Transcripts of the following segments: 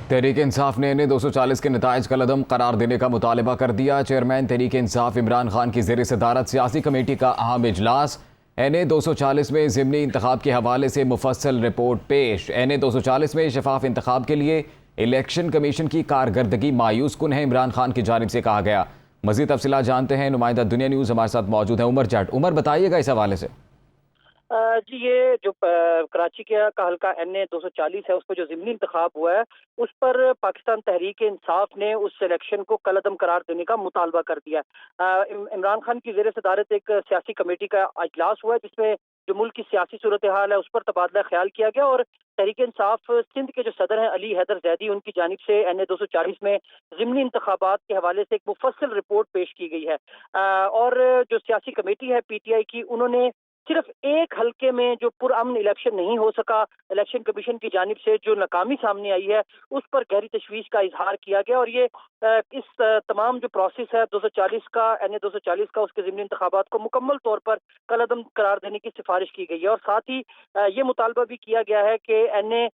تحریک انصاف نے NA 240 کے نتائج کالعدم قرار دینے کا مطالبہ کر دیا۔ چیئرمین تحریک انصاف عمران خان کی زیر صدارت سیاسی کمیٹی کا اہم اجلاس۔ NA 240 میں ضمنی انتخاب کے حوالے سے مفصل رپورٹ پیش۔ NA 240 میں شفاف انتخاب کے لیے الیکشن کمیشن کی کارکردگی مایوس کن ہے، عمران خان کی جانب سے کہا گیا۔ مزید تفصیلات جانتے ہیں، نمائندہ دنیا نیوز ہمارے ساتھ موجود ہیں عمر جٹ۔ عمر، بتائیے گا اس حوالے سے۔ جی، یہ جو کراچی کا حلقہ NA 240 ہے، اس پہ جو ضمنی انتخاب ہوا ہے، اس پر پاکستان تحریک انصاف نے اس الیکشن کو کالعدم قرار دینے کا مطالبہ کر دیا ہے۔ عمران خان کی زیر صدارت ایک سیاسی کمیٹی کا اجلاس ہوا ہے، جس میں جو ملک کی سیاسی صورتحال ہے اس پر تبادلہ خیال کیا گیا، اور تحریک انصاف سندھ کے جو صدر ہیں علی حیدر زیدی، ان کی جانب سے NA 240 میں ضمنی انتخابات کے حوالے سے ایک مفصل رپورٹ پیش کی گئی ہے۔ اور جو سیاسی کمیٹی ہے PTI کی، انہوں نے صرف ایک حلقے میں جو پرامن الیکشن نہیں ہو سکا، الیکشن کمیشن کی جانب سے جو ناکامی سامنے آئی ہے، اس پر گہری تشویش کا اظہار کیا گیا، اور یہ اس تمام جو پروسیس ہے 240 کا، NA 240 کا، اس کے ضمنی انتخابات کو مکمل طور پر کالعدم قرار دینے کی سفارش کی گئی ہے، اور ساتھ ہی یہ مطالبہ بھی کیا گیا ہے کہ NA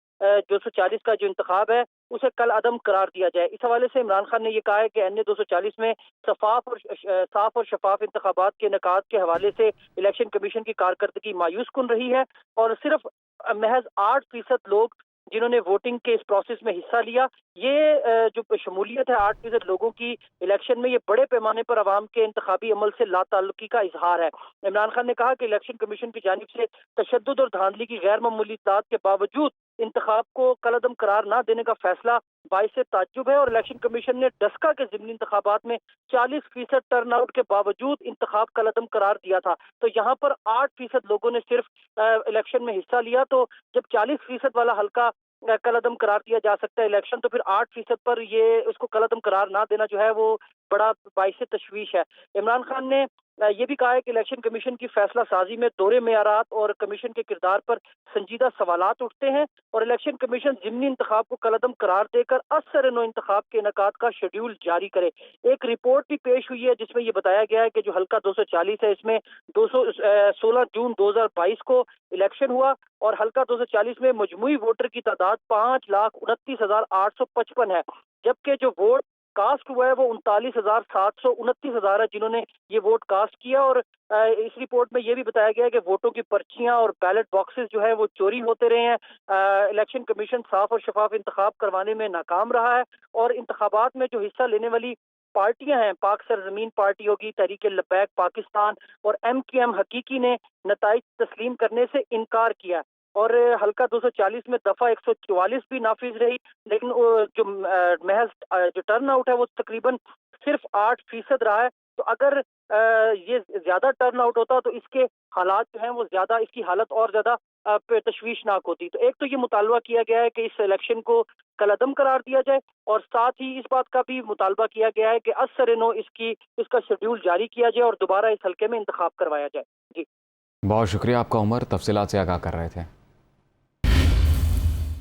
240 کا جو انتخاب ہے اسے کل عدم قرار دیا جائے۔ اس حوالے سے عمران خان نے یہ کہا ہے کہ NA 240 میں صاف اور شفاف انتخابات کے انعقاد کے حوالے سے الیکشن کمیشن کی کارکردگی مایوس کن رہی ہے، اور صرف محض 8% لوگ جنہوں نے ووٹنگ کے اس پروسیس میں حصہ لیا، یہ جو شمولیت ہے 8% لوگوں کی الیکشن میں، یہ بڑے پیمانے پر عوام کے انتخابی عمل سے لا تعلقی کا اظہار ہے۔ عمران خان نے کہا کہ الیکشن کمیشن کی جانب سے تشدد اور دھاندلی کی غیر معمولی اطلاعات کے باوجود انتخاب کو کالعدم قرار نہ دینے کا فیصلہ باعث تعجب ہے، اور الیکشن کمیشن نے ڈسکا کے ضمنی انتخابات میں 40% ٹرن آؤٹ کے باوجود انتخاب کالعدم قرار دیا تھا، تو یہاں پر 8% لوگوں نے صرف الیکشن میں حصہ لیا، تو جب 40% والا حلقہ کالعدم قرار دیا جا سکتا ہے الیکشن، تو پھر 8% پر یہ اس کو کالعدم قرار نہ دینا جو ہے وہ بڑا باعث تشویش ہے۔ عمران خان نے یہ بھی کہا ہے کہ الیکشن کمیشن کی فیصلہ سازی میں دوہرے معیارات اور کمیشن کے کردار پر سنجیدہ سوالات اٹھتے ہیں، اور الیکشن کمیشن ضمنی انتخاب کو کالعدم قرار دے کر اثر نو انتخاب کے انعقاد کا شیڈول جاری کرے۔ ایک رپورٹ بھی پیش ہوئی ہے جس میں یہ بتایا گیا ہے کہ جو حلقہ 240 ہے، اس میں 16 جون 2022 کو الیکشن ہوا، اور حلقہ 240 میں مجموعی ووٹر کی تعداد 5,29,855 ہے، جبکہ جو ووٹ کاسٹ ہوا ہے وہ 39,729 ہے جنہوں نے یہ ووٹ کاسٹ کیا، اور اس رپورٹ میں یہ بھی بتایا گیا ہے کہ ووٹوں کی پرچیاں اور بیلٹ باکسز جو ہے وہ چوری ہوتے رہے ہیں۔ الیکشن کمیشن صاف اور شفاف انتخاب کروانے میں ناکام رہا ہے، اور انتخابات میں جو حصہ لینے والی پارٹیاں ہیں، پاک سرزمین پارٹی ہوگی، تحریک لبیک پاکستان اور MKM حقیقی نے نتائج تسلیم کرنے سے انکار کیا، اور حلقہ 240 میں دفعہ 144 بھی نافذ رہی، لیکن جو محض جو ٹرن آؤٹ ہے وہ تقریباً صرف 8% رہا ہے۔ تو اگر یہ زیادہ ٹرن آؤٹ ہوتا تو اس کے حالات جو ہیں وہ زیادہ، اس کی حالت اور زیادہ تشویشناک ہوتی۔ تو ایک تو یہ مطالبہ کیا گیا ہے کہ اس الیکشن کو کالعدم قرار دیا جائے، اور ساتھ ہی اس بات کا بھی مطالبہ کیا گیا ہے کہ اثر نو اس کا شیڈول جاری کیا جائے اور دوبارہ اس حلقے میں انتخاب کروایا جائے۔ جی، بہت شکریہ آپ کا عمر، تفصیلات سے آگاہ کر رہے تھے۔